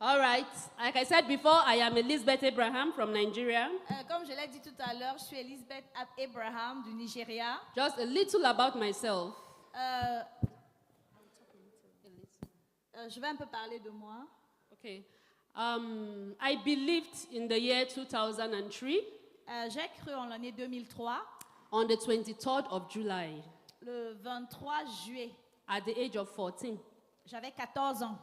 All right. Like I said before, I am Elizabeth Abraham from Nigeria. Comme je l'ai dit tout à l'heure, je suis Elizabeth Abraham du Nigeria. Just a little about myself. Je vais un peu parler de moi. Okay. I believed in the year 2003 J'ai cru en l'année 2003, on the 23rd of July le 23 juillet. at the age of 14. J'avais 14 ans.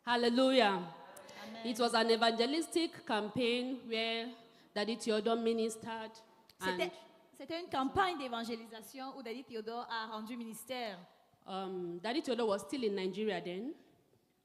Hallelujah. Amen. It was an evangelistic campaign where Daddy Theodore ministered. And C'était une campagne d'évangélisation où Daddy Theodore a rendu ministère. Daddy Theodore was still in Nigeria then.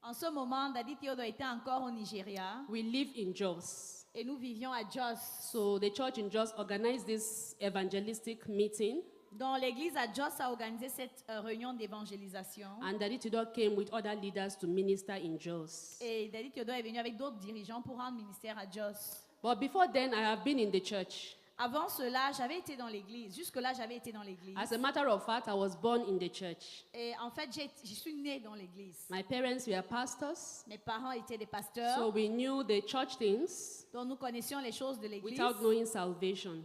En ce moment, Daddy Theodore était encore au Nigeria We live in Jos. et nous vivions à Jos. So the church in Jos organized this evangelistic meeting. Donc l'église à Jos a organisé cette réunion d'évangélisation. And Daddy Theodore came with other leaders to minister in Jos. Et Daddy Theodore est venu avec d'autres dirigeants pour rendre ministère à Jos. But before then, I have been in the church. Avant cela, j'avais été dans l'église. Jusque-là, j'avais été dans l'église. As a matter of fact, I was born in the church. Et en fait, je suis née dans l'église. My parents were pastors, Mes parents étaient des pasteurs. so we knew the church things Donc nous connaissions les choses de l'église without knowing salvation.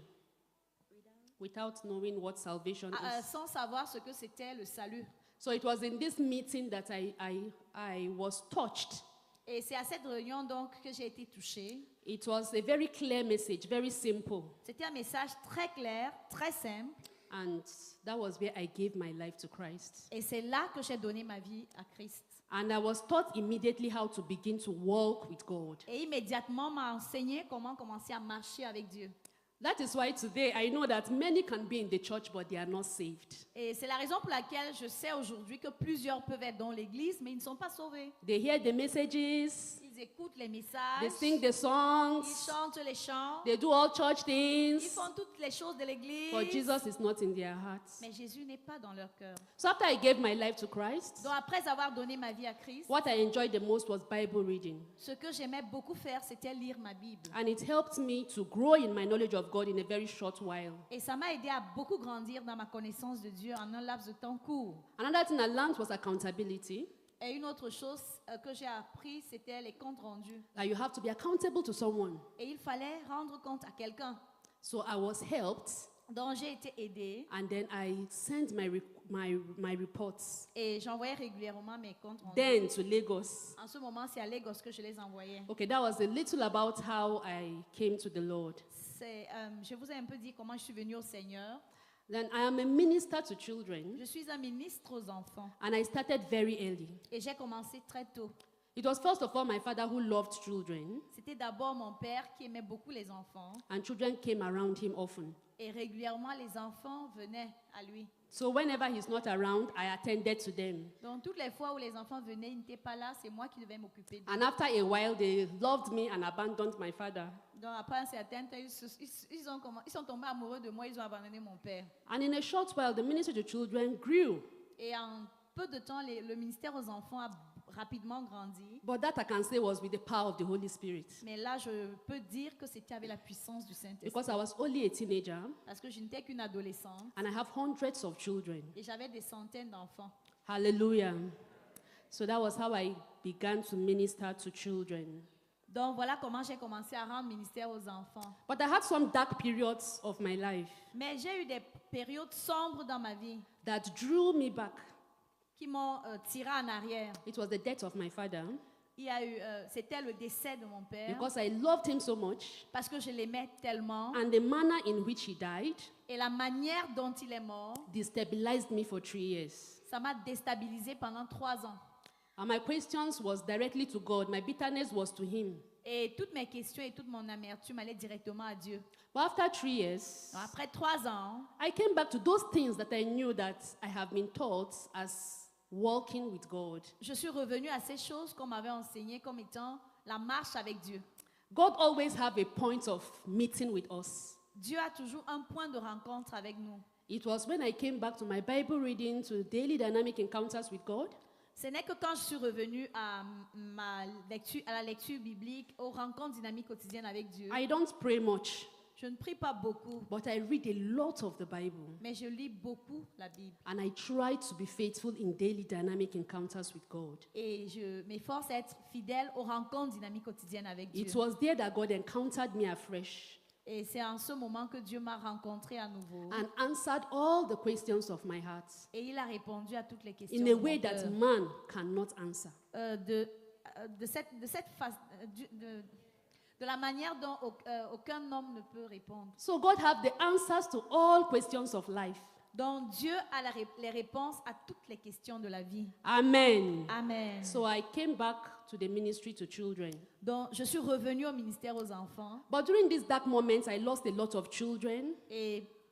Without knowing what salvation is. sans savoir ce que c'était le salut. So it was in this meeting that I was touched. Et c'est à cette réunion donc que j'ai été touchée. It was a very clear message, very simple. C'était un message très clair, très simple. And that was where I gave my life to Christ. Et c'est là que j'ai donné ma vie à Christ. And I was taught immediately how to begin to walk with God. Et immédiatement m'a enseigné comment commencer à marcher avec Dieu. That is why today I know that many can be in the church but they are not saved. Et c'est la raison pour laquelle je sais aujourd'hui que plusieurs peuvent être dans l'église, mais ils ne sont pas sauvés. They hear the messages, Ils écoutent les messages, they sing the ils songs, chantent les chants, they do all church ils things, font toutes les choses de l'église. but Jesus is not in their hearts. Mais Jésus n'est pas dans leur cœur. So after I gave my life to Christ, Donc après avoir donné ma vie à Christ, what I enjoyed the most was Bible reading. ce que j'aimais beaucoup faire, c'était lire ma Bible. And it helped me to grow in my knowledge of God in a very short while. Et ça m'a aidé à beaucoup grandir dans ma connaissance de Dieu en un laps de temps court. Another thing I learned was accountability. Et une autre chose que j'ai appris, c'était les comptes rendus. That you have to be accountable to someone. Et il fallait rendre compte à quelqu'un. So I was helped, Donc j'ai été aidée and then I sent my reports et j'envoyais régulièrement mes comptes rendus. then to Lagos. En ce moment, c'est à Lagos que je les envoyais. Okay, that was a little about how I came to the Lord. Je vous ai un peu dit comment je suis venue au Seigneur. Then I am a minister to children, Je suis un ministre aux enfants and I started very early. et j'ai commencé très tôt. It was first of all my father who loved children, C'était d'abord mon père qui aimait beaucoup les enfants and children came around him often. et régulièrement les enfants venaient à lui. So whenever he's not around, I attended to them. Donc toutes les fois où les enfants venaient, ils n'étaient pas là, c'est moi qui devais m'occuper d'eux. And after a while, they loved me and abandoned my father. Donc après un certain temps, ils sont tombés amoureux de moi, ils ont abandonné mon père. And in a short while, the ministry to children grew. Et en peu de temps, le ministère aux enfants a rapidement grandi. But that I can say was with the power of the Holy Spirit. Mais là, je peux dire que c'était avec la puissance du Saint-Esprit. Because I was only a teenager, Parce que je n'étais qu'une adolescente and I have hundreds of children. et j'avais des centaines d'enfants. Hallelujah. So that was how I began to minister to children. Donc voilà comment j'ai commencé à rendre ministère aux enfants. But I had some dark periods of my life Mais j'ai eu des périodes sombres dans ma vie that drew me back. qui m'ont tiré en arrière. It was the death of my father C'était le décès de mon père because I loved him so much, parce que je l'aimais tellement and the manner in which he died et la manière dont il est mort, destabilized me for 3 years. ça m'a déstabilisé pendant 3 ans. And my questions was directly to God. My bitterness was to him. Et toutes mes questions et toute mon amertume allaient directement à Dieu. But after 3 years, Donc, après 3 ans, I came back to those things that I knew that I have been taught as walking with God. je suis revenue à ces choses qu'on m'avait enseignées comme étant la marche avec Dieu. God always have a point of meeting with us. Dieu a toujours un point de rencontre avec nous. It was when I came back to my Bible reading, to daily dynamic encounters with God, Ce n'est que quand je suis revenue à la lecture biblique, aux rencontres dynamiques quotidiennes avec Dieu. I don't pray much. Je ne prie pas beaucoup, but I read a lot of the Bible. mais je lis beaucoup la Bible. And I try to be faithful in daily dynamic encounters with God. Et je m'efforce à être fidèle aux rencontres dynamiques quotidiennes avec Dieu. It was there that God encountered me afresh Et c'est en ce moment que Dieu m'a rencontré à nouveau. and answered all the questions of my heart Et il a répondu à toutes les questions in de a mon way that cœur. man cannot answer. De cette phase, de la manière dont aucun homme ne peut répondre. So God have the answers to all questions of life. Donc Dieu a les réponses à toutes les questions de la vie. Amen. Amen. So I came back to the ministry to children. Donc je suis revenue au ministère aux enfants. But during these dark moments, I lost a lot of children.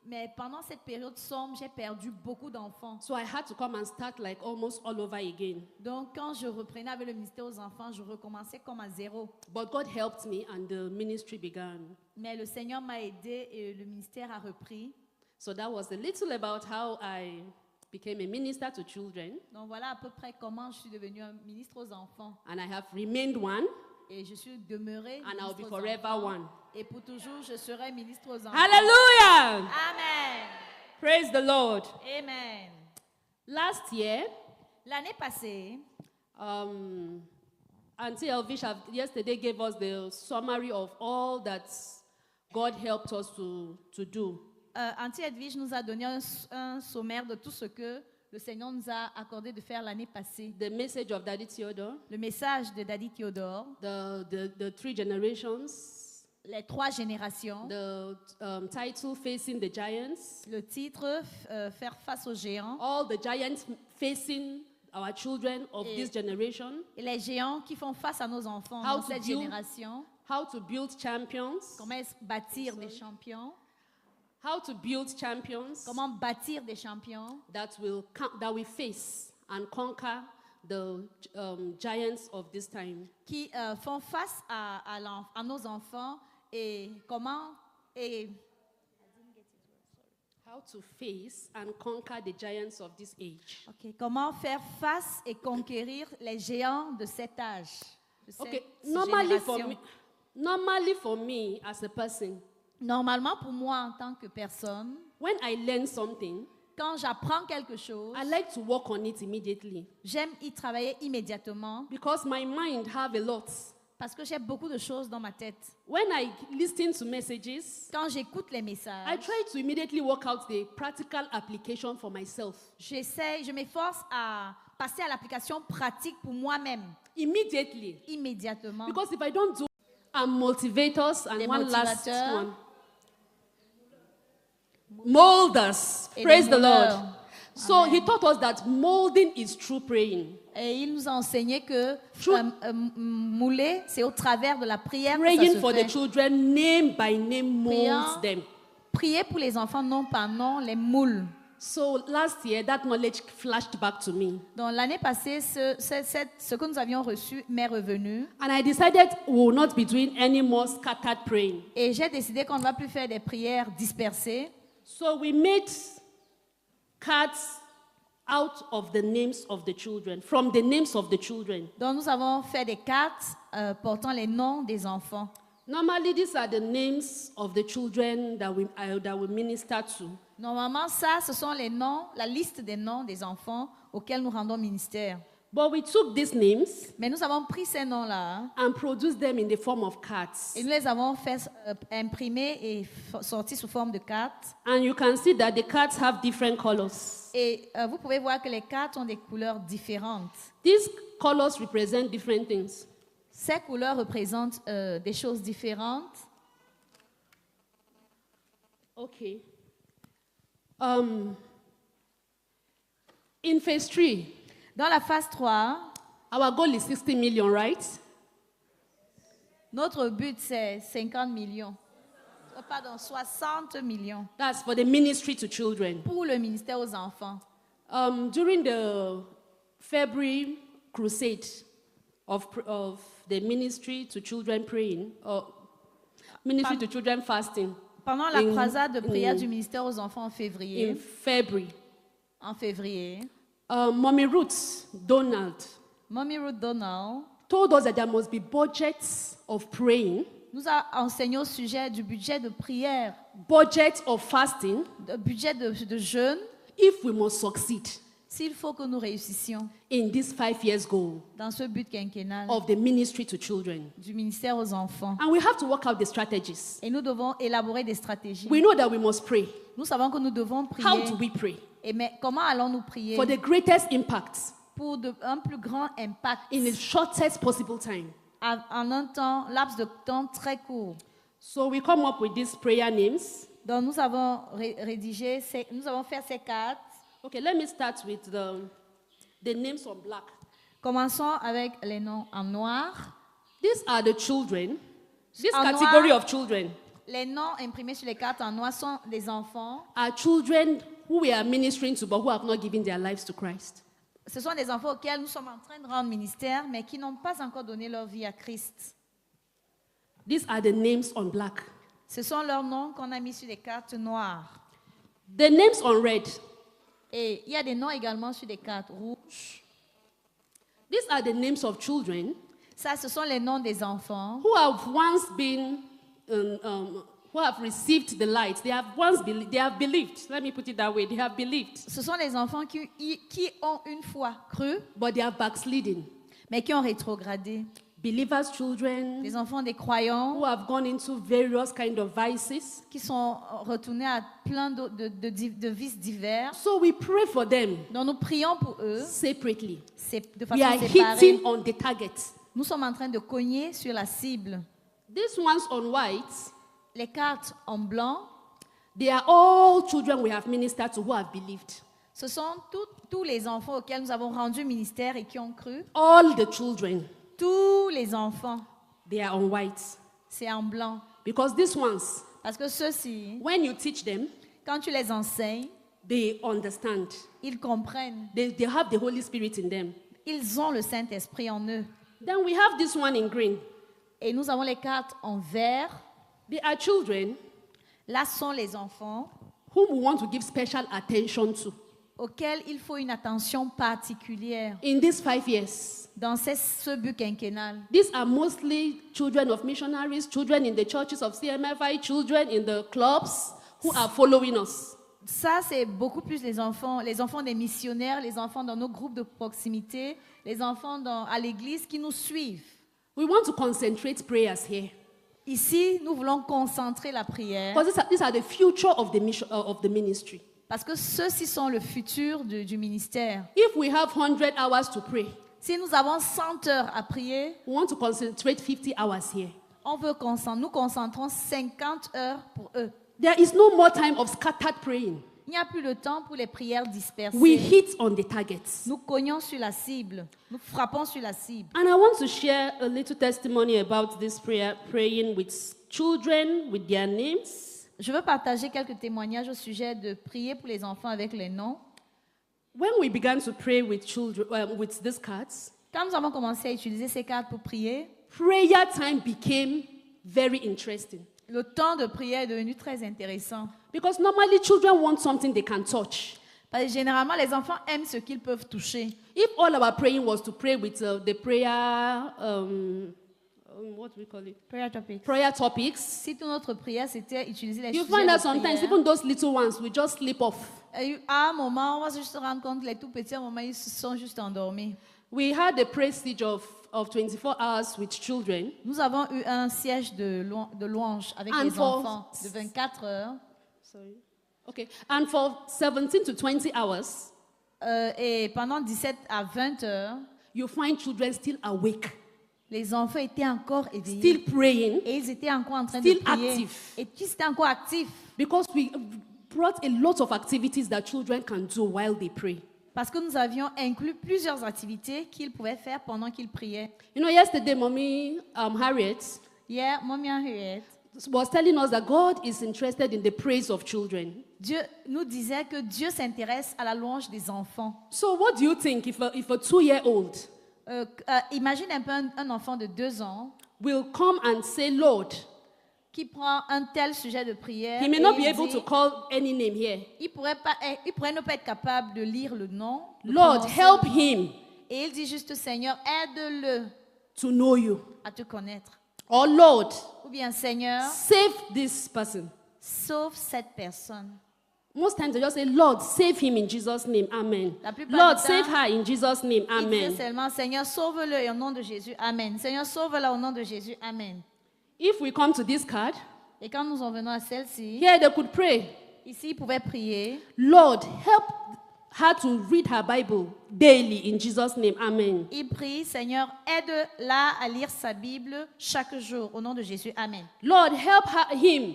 Mais pendant cette période sombre, j'ai perdu beaucoup d'enfants. So I had to come and start like almost all over again. Donc quand je reprenais avec le ministère aux enfants, je recommençais comme à zéro. But God helped me and the ministry began. Mais le Seigneur m'a aidé et le ministère a repris. So that was a little about how I became a minister to children. Donc voilà à peu près comment je suis devenue un ministre aux enfants. And I have remained one, Et je suis demeurée and I'll ministre be aux forever enfants. one. Et pour toujours, je serai ministre aux enfants. Hallelujah! Amen. Praise the Lord. Amen. Last year, L'année passée, Auntie Elvish yesterday gave us the summary of all that God helped us to do. Auntie Edwige nous a donné un sommaire de tout ce que le Seigneur nous a accordé de faire l'année passée. The message of Daddy Theodore, Le message de Daddy Théodore, the three generations, les 3 générations, the title Facing the Giants, le titre Faire face aux géants, all the giants facing our children of this generation, et les géants qui font face à nos enfants How dans to cette build- génération. how to build champions, Comment bâtir des champions? how to build champions Comment bâtir des champions that will face and conquer the giants of this time. qui font face à nos enfants et How to face and conquer the giants of this age. comment faire face et conquérir les géants de cet âge. De cette Okay, génération. normally for me as a person, Normalement, pour moi, en tant que personne, when I learn something, quand j'apprends quelque chose, I like to work on it immediately j'aime y travailler immédiatement because my mind have a lot. parce que j'ai beaucoup de choses dans ma tête. When I listen to messages, Quand j'écoute les I messages, try to immediately work out the practical application for myself. je m'efforce à passer à l'application pratique pour moi-même, Immediately. immédiatement. Because if I don't do and motivators and Les one last motivateurs. one. Molders. Et Praise les the Lord. mouleurs. So he taught us that molding is through praying. Et il nous a enseigné que True. mouler, c'est au travers de la prière que ça Praying se for fait. the children, name by name, molds Priant. them. Prier pour les enfants, non par nom, les moule. So last year, that knowledge flashed back to me. Donc l'année passée, ce que nous avions reçu m'est revenu. And I decided we will not be doing any more scattered praying. Et j'ai décidé qu'on ne va plus faire des prières dispersées. So we made cards out of the names of the children, from the names of the children. Donc nous avons fait des cartes portant les noms des enfants. Normally, these are the names of the children that we minister to. Normalement, ça, ce sont les noms, la liste des noms des enfants auxquels nous rendons ministère. But we took these names Mais nous avons pris ces noms-là and produced them in the form of cards. et nous les avons fait imprimer et sortir sous forme de cartes. And you can see that the cards have different colors. Et vous pouvez voir que les cartes ont des couleurs différentes. These colors represent different things. Ces couleurs représentent des choses différentes. Okay. In phase 3, Dans la phase 3, our goal is 60 million, right? notre but, c'est 50 millions. Pardon, 60 millions That's for the ministry to children. pour le ministère aux enfants. During the February crusade of the ministry to children praying, or ministry to children fasting, Pendant la In- croisade de prière in- du ministère aux enfants en février, in February, Mommy Ruth Donald Ruth Donald told us that there must be budgets of praying nous a enseigné au sujet du budget de prière, budget of fasting, du budget de jeûne, if we must succeed s'il faut que nous réussissions in this 5 years goal dans ce but quinquennal of the ministry to children. du ministère aux enfants. And we have to work out the strategies. Et nous devons élaborer des stratégies. We know that we must pray. Nous savons que nous devons prier. How do we pray? Mais comment allons-nous prier For the greatest impact pour un plus grand impact in the shortest possible time. en un laps de temps très court? So we come up with these prayer names. Donc nous avons rédigé, nous avons fait ces cartes. Okay, let me start with the names on black. Commençons avec les noms en noir. These are the children. This En category noir. of children Les noms imprimés sur les cartes en noir sont des enfants. are children who we are ministering to but who have not given their lives to Christ. Ce sont des enfants auxquels nous sommes en train de rendre ministère, mais qui n'ont pas encore donné leur vie à Christ. These are the names on black. Ce sont leurs noms qu'on a mis sur les cartes noires. The names on red. Et il y a des noms également sur des cartes rouges. These are the names of children Ça, ce sont les noms des enfants who have once been, who have received the light. They have believed. Let me put it that way. They have believed, Ce sont les enfants qui ont une fois cru, but they are backsliding. mais qui ont rétrogradé. Believers' children Les enfants des croyants who have gone into various kind of vices. qui sont retournés à plein de vices divers. So we pray for them Donc nous prions pour eux separately. de We are façon séparée. hitting on the target. Nous sommes en train de cogner sur la cible. These ones on white, Les cartes en blanc, they are all children we have ministered to who have believed. ce sont tous les enfants auxquels nous avons rendu ministère et qui ont cru. All the children, Tous les enfants, they are on white. c'est en blanc. Because these ones, Parce que ceux-ci, when you teach them, quand tu les enseignes, they understand. ils comprennent. They have the Holy Spirit in them. Ils ont le Saint-Esprit en eux. Then we have this one in green. Et nous avons les cartes en vert. They are children Là sont les enfants whom we want to give special attention to auxquels il faut une attention particulière in these 5 years. dans ce but quinquennal. These are mostly children of missionaries, children in the churches of CMFI, children in the clubs who are following us. Ça, c'est beaucoup plus les enfants des missionnaires, les enfants dans nos groupes de proximité, les enfants à l'église qui nous suivent. We want to concentrate prayers here. Ici, nous voulons concentrer la prière Because these are the future of the ministry. parce que ceux-ci sont le futur du ministère. If we have 100 hours to pray, Si nous avons 100 heures à prier, we want to concentrate 50 hours here. nous concentrons 50 heures pour eux. There is no more time of scattered praying. Il n'y a plus de temps pour les prières dispersées. We hit on the targets. Nous cognons sur la cible. Nous frappons sur la cible. And I want to share a little testimony about this prayer, praying with children, with their names. Je veux partager quelques témoignages au sujet de prier pour les enfants avec les noms. When we began to pray with children, with these cards, Quand nous avons commencé à utiliser ces cartes pour prier, prayer time became very interesting. le temps de prière est devenu très intéressant. Because normally children want something they can touch. Parce que généralement, les enfants aiment ce qu'ils peuvent toucher. If all our praying was to pray with the prayer, what do we call it? Prayer topics. Prayer topics, Si toute notre prière, c'était utiliser les you sujets find that de sometimes prière, even those little ones will just slip off. à un moment, on va juste se rendre compte que les tout petits, à un moment, ils se sont juste endormis. We had a praise siege of 24 hours with children. Nous avons eu un siège de louange avec And les for- enfants de 24 heures. Sorry. Okay. And for 17 to 20 hours, Et pendant 17 à 20 heures, you find children still awake, les enfants étaient encore éveillés. still praying, Et ils étaient encore en train still de prier. active. Et ils étaient encore actifs. because we brought a lot of activities that children can do while they pray. Parce que nous avions inclus plusieurs activités qu'ils pouvaient faire pendant qu'ils priaient. You know, yesterday, Mommy Harriet Hier, Mommy Henriette, was telling us that God is interested in the praise of children. Dieu nous disait que Dieu s'intéresse à la louange des enfants. So, what do you think if a 2-year-old Imagine un peu un enfant de 2 ans will come and say, Lord, qui prend un tel sujet de prière. he may et not be il able dit- to call any name here. il pourrait ne pas être capable de lire le nom. de Lord, prononcer help le nom. him Et il dit juste, Seigneur, aide-le to know you. à te connaître. Or Lord, ou bien Seigneur, save this person. sauve cette personne. Most times they just say, Lord, save him in Jesus' name, amen. La plupart Lord, du temps, save her in Jesus' name, Il disait amen. seulement, Seigneur, sauve-le et au nom de Jésus, Amen. Seigneur, sauve-la au nom de Jésus, Amen. If we come to this card, Et quand nous en venons à celle-ci, here they could pray, ici, ils pouvaient prier. Lord, help her to read her Bible daily in Jesus' name, amen. Ils prient, Seigneur, aide-la à lire sa Bible chaque jour, au nom de Jésus, Amen. Lord, help him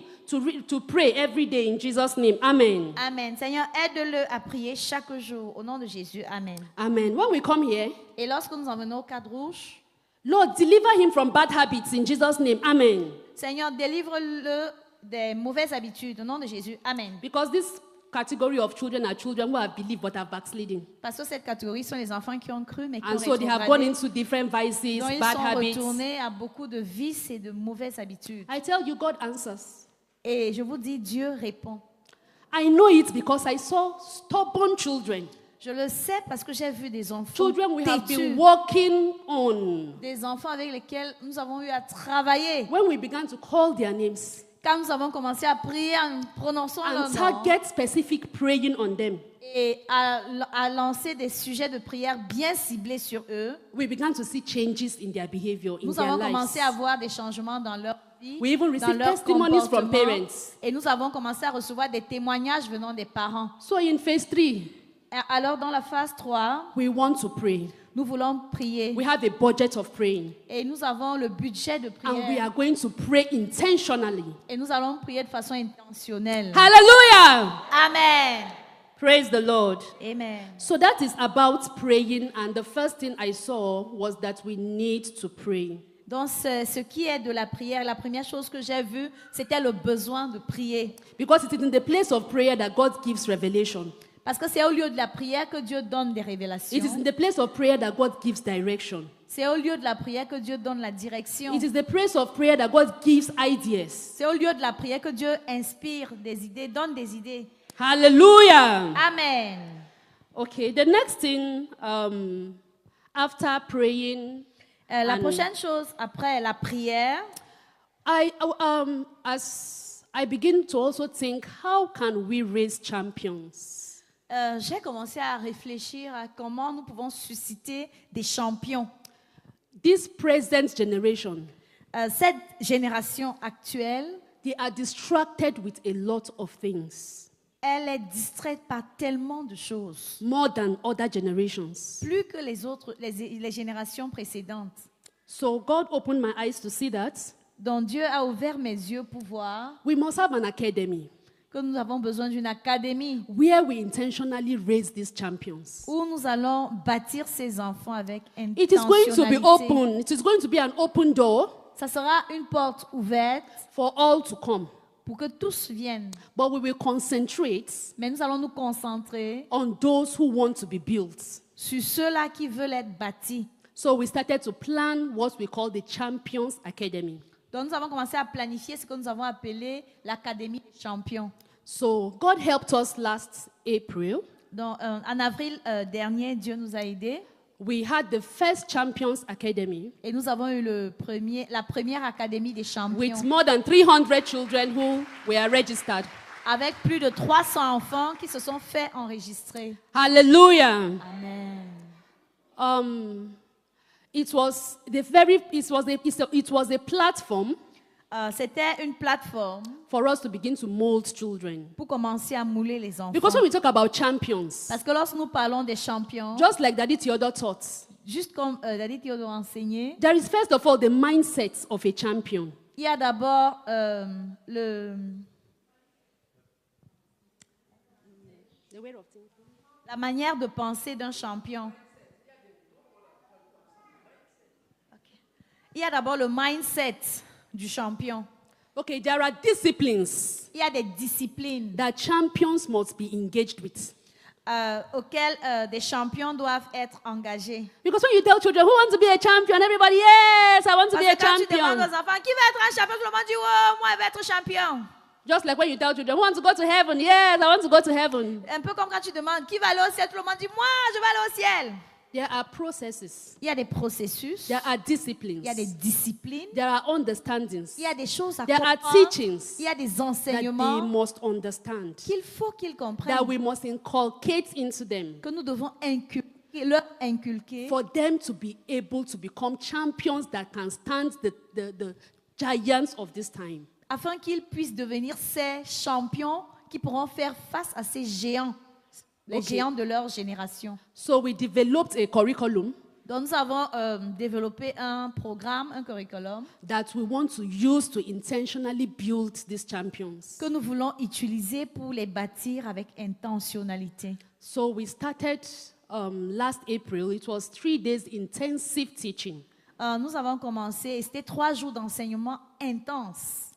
to pray every day in Jesus' name, amen. Amen. Seigneur, aide-le à prier chaque jour, au nom de Jésus, Amen. Amen. When we come here, Et lorsque nous en venons au cadre rouge, Lord, deliver him from bad habits in Jesus' name, amen. Seigneur, délivre-le des mauvaises habitudes, au nom de Jésus, Amen. Because this category of children are children who have believed but are backsliding. Parce que cette catégorie sont les enfants qui ont cru, mais qui And ont so they have gone rétrogradé. into different vices, Donc, ils bad sont habits. retournés à beaucoup de vices et de mauvaises habitudes. I tell you, God answers. Et je vous dis, Dieu répond. I know it because I saw stubborn children. Je le sais parce que j'ai vu des enfants Children we have têtus, been working on. des enfants avec lesquels nous avons eu à travailler. When we began to call their names Quand nous avons commencé à prier en prononçant leur and nom target specific praying on them, et à lancer des sujets de prière bien ciblés sur eux, we began to see changes in their behavior, in nous their avons lives. commencé à voir des changements dans leur vie, We even dans received leur testimonies from comportement, parents. et nous avons commencé à recevoir des témoignages venant des parents. So in phase 3, Alors dans la phase 3, we want to pray. nous voulons prier We have a budget of praying. et nous avons le budget de And we prière are going to pray intentionally. et nous allons prier de façon intentionnelle. Hallelujah! Amen. Praise the Lord. Amen. So that is about praying, and the first thing I saw was that we need to pray. Donc ce qui est de la prière, la première chose que j'ai vue, c'était le besoin de prier. Because it is in the place of prayer that God gives revelation. Parce que c'est au lieu de la prière que Dieu donne des It is révélations. in the place of prayer that God gives direction. C'est au lieu de la prière que Dieu donne la direction. It is the place of prayer that God gives ideas. C'est au lieu de la prière que Dieu inspire des idées, donne des idées. Hallelujah! Amen. Okay, the next thing, after praying, La And- prochaine chose après la prière, as I begin to also think, how can we raise champions? j'ai commencé à réfléchir à comment nous pouvons susciter des champions. This present generation, Cette génération actuelle, they are distracted with a lot of things, elle est distraite par tellement de choses, more than other generations. plus que les générations précédentes. So God opened my eyes to see that Donc Dieu a ouvert mes yeux pour voir we must have an academy que nous avons besoin d'une académie where we intentionally raise these champions. où nous allons bâtir ces enfants avec It is going to be intentionnalité. open. It is going to be an open door Ça sera une porte ouverte for all to come. pour que tous viennent. But we will concentrate Mais nous allons nous concentrer on those who want to be built. sur ceux-là qui veulent être bâtis. So we started to plan what we call the Champions Academy. Donc nous avons commencé à planifier ce que nous avons appelé l'Académie des champions. So God helped us last April. Donc, en avril dernier, Dieu nous a aidés We had the first Champions Academy et nous avons eu la première Académie des champions with more than 300 children who were registered. avec plus de 300 enfants qui se sont fait enregistrer. Hallelujah. Amen. It was a platform C'était une plateforme for us to begin to mold children. pour commencer à mouler les enfants. Because when we talk about champions, Parce que lorsque nous parlons des champions, just like Daddy Theodore taught, juste comme Daddy Théodore a enseigné, there is first of all the mindset of a champion. il y a d'abord la manière de penser d'un champion. Il y a d'abord le mindset du champion. Okay, there are disciplines Il y a des disciplines that champions must be engaged with. auxquelles des champions doivent être engagés. Because when you tell children who wants to be a champion, everybody, yes, I want to Parce be a que quand tu demandes champion. aux enfants qui veut être un champion, tout le monde dit oh, moi je veux être champion. Just like when you tell children who want to go to heaven, yes, I want to go to heaven. Un peu comme quand tu demandes qui va aller au ciel, tout le monde dit moi je vais aller au ciel. There are processes. Il y a des processus, There are disciplines. il y a des disciplines, There are understandings il y a des choses à There are comprendre, teachings il y a des that they enseignements must understand, qu'il faut qu'ils comprennent, that we must inculcate into them que nous devons leur inculquer for them to be able to become champions that can stand the giants of this time. afin qu'ils puissent devenir ces champions qui pourront faire face à ces géants, les Ok. géants de leur génération. So we developed a curriculum Donc nous avons développé un programme, un curriculum that we want to use to intentionally build these champions. que nous voulons utiliser pour les bâtir avec intentionnalité. So we started last April. It was 3 days intensive teaching. Nous avons commencé et c'était 3 jours d'enseignement intense.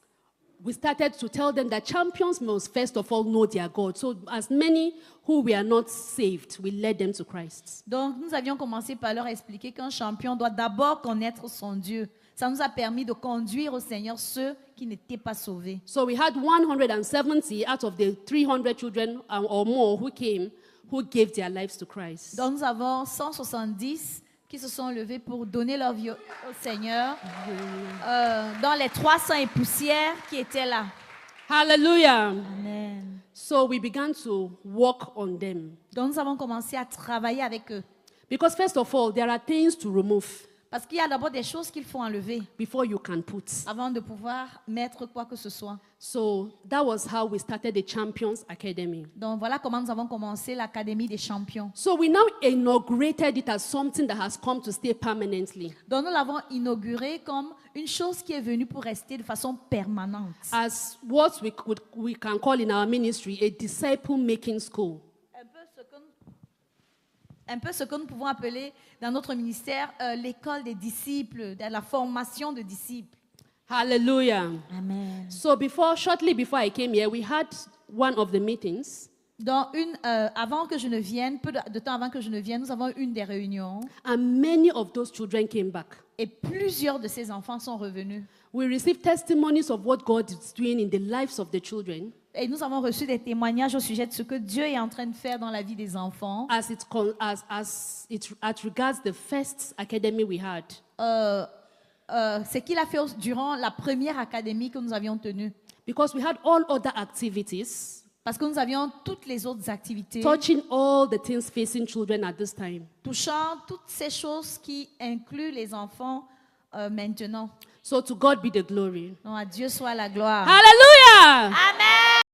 We started to tell them that champions must first of all know their God. So as many who were not saved, we led them to Christ. Donc nous avions commencé par leur expliquer qu'un champion doit d'abord connaître son Dieu. Ça nous a permis de conduire au Seigneur ceux qui n'étaient pas sauvés. So we had 170 out of the 300 children or more who came, who gave their lives to Christ. Donc nous avons 170 qui se sont levés pour donner leur vie au Seigneur dans les 300 et poussières qui étaient là. Hallelujah. Amen. So we began to work on them. Donc nous avons commencé à travailler avec eux. Because first of all, there are things to remove Parce qu'il y a d'abord des choses qu'il faut enlever before you can put. avant de pouvoir mettre quoi que ce soit. So that was how we started the Champions Academy. Donc voilà comment nous avons commencé l'Académie des champions. So we now inaugurated it as something that has come to stay permanently, Donc nous l'avons inauguré comme une chose qui est venue pour rester de façon permanente. as what we can call in our ministry a disciple-making school. Un peu ce que nous pouvons appeler dans notre ministère l'école des disciples, de la formation de disciples. Hallelujah. Amen. So shortly before I came here, we had one of the meetings, Dans avant que je ne vienne, peu de temps avant que je ne vienne, nous avons une des réunions and many of those children came back. et plusieurs de ces enfants sont revenus. We received testimonies of what God is doing in the lives of the children Et nous avons reçu des témoignages au sujet de ce que Dieu est en train de faire dans la vie des enfants. as regards the first academy we had. Ce qu'il a fait durant la première académie que nous avions tenue. Because we had all other activities Parce que nous avions toutes les autres activités touching all the things facing children at this time. touchant toutes ces choses qui incluent les enfants maintenant. So to God be the glory. Donc à Dieu soit la gloire. Hallelujah! Amen.